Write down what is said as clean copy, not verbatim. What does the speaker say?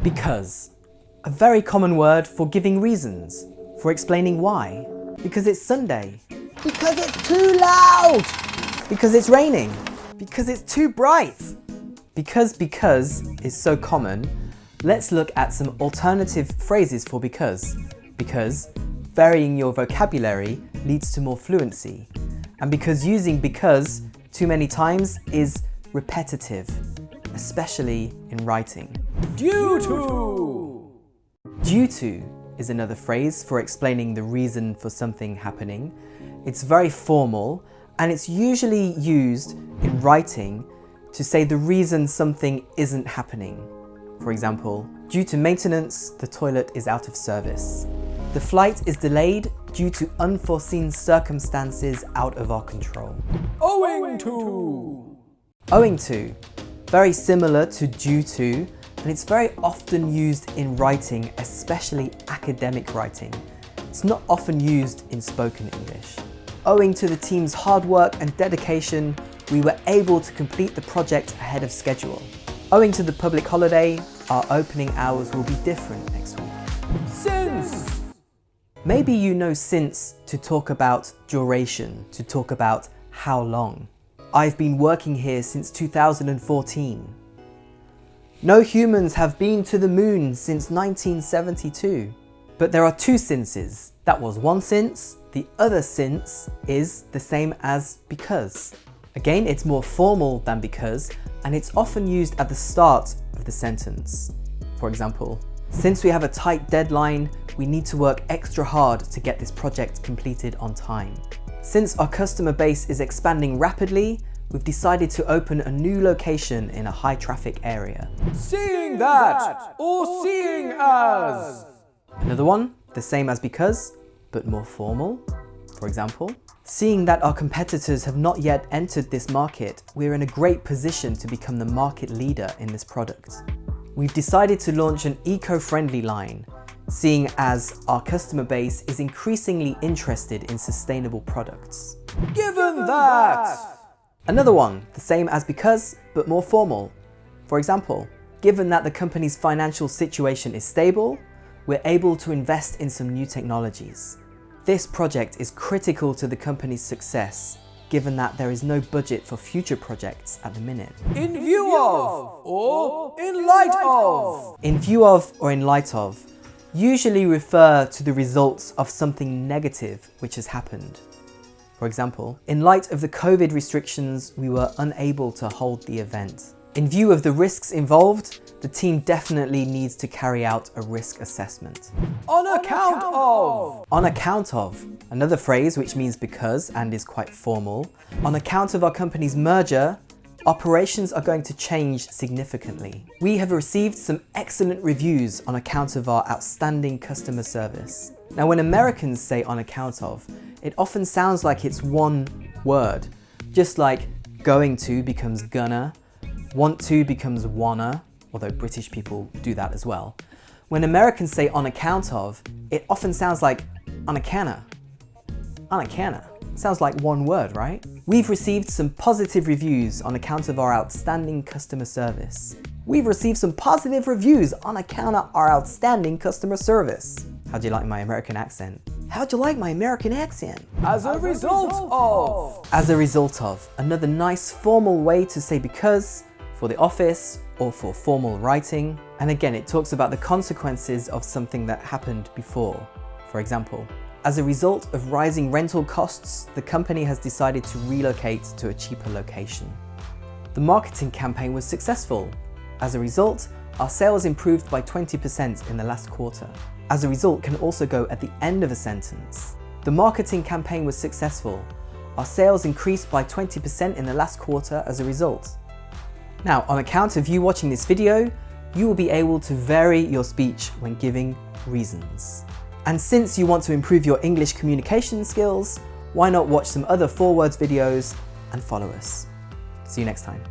Because. A very common word for giving reasons, for explaining why. Because it's Sunday. Because it's too loud. Because it's raining. Because it's too bright. Because is so common, let's look at some alternative phrases for because. Because varying your vocabulary leads to more fluency. And because using because too many times is repetitive, especially in writing. Due to. Due to is another phrase for explaining the reason for something happening. It's very formal and it's usually used in writing to say the reason something isn't happening. For example, due to maintenance, the toilet is out of service. The flight is delayed due to unforeseen circumstances out of our control. Owing to. Owing to, very similar to due to, and it's very often used in writing, especially academic writing. It's not often used in spoken English. Owing to the team's hard work and dedication, we were able to complete the project ahead of schedule. Owing to the public holiday, our opening hours will be different next week. Since. Maybe you know since to talk about duration, to talk about how long. I've been working here since 2014. No humans have been to the moon since 1972. But there are two sinces. That was one since. The other since is the same as because. Again, it's more formal than because, and it's often used at the start of the sentence. For example, since we have a tight deadline, we need to work extra hard to get this project completed on time. Since our customer base is expanding rapidly, we've decided to open a new location in a high traffic area. Seeing that, or seeing as. Another one, the same as because, but more formal. For example, seeing that our competitors have not yet entered this market, we're in a great position to become the market leader in this product. We've decided to launch an eco-friendly line, seeing as our customer base is increasingly interested in sustainable products. Given that. Another one, the same as because, but more formal. For example, given that the company's financial situation is stable, we're able to invest in some new technologies. This project is critical to the company's success, given that there is no budget for future projects at the minute. In view of, or in light of. In view of or in light of usually refer to the results of something negative which has happened. For example, in light of the COVID restrictions, we were unable to hold the event. In view of the risks involved, the team definitely needs to carry out a risk assessment. On account of. On account of, another phrase which means because and is quite formal. On account of our company's merger, operations are going to change significantly. We have received some excellent reviews on account of our outstanding customer service. Now, when Americans say on account of, it often sounds like it's one word, just like going to becomes gonna, want to becomes wanna, although British people do that as well. When Americans say on account of, it often sounds like on account. On account. Sounds like one word, right? We've received some positive reviews on account of our outstanding customer service. We've received some positive reviews on account of our outstanding customer service. How'd you like my American accent? How'd you like my American accent? As a result of. As a result of, another nice formal way to say because for the office or for formal writing. And again, it talks about the consequences of something that happened before. For example, as a result of rising rental costs, the company has decided to relocate to a cheaper location. The marketing campaign was successful. As a result, our sales improved by 20% in the last quarter. As a result can also go at the end of a sentence. The marketing campaign was successful. Our sales increased by 20% in the last quarter as a result. Now, on account of you watching this video, you will be able to vary your speech when giving reasons. And since you want to improve your English communication skills, why not watch some other 4 words videos and follow us. See you next time.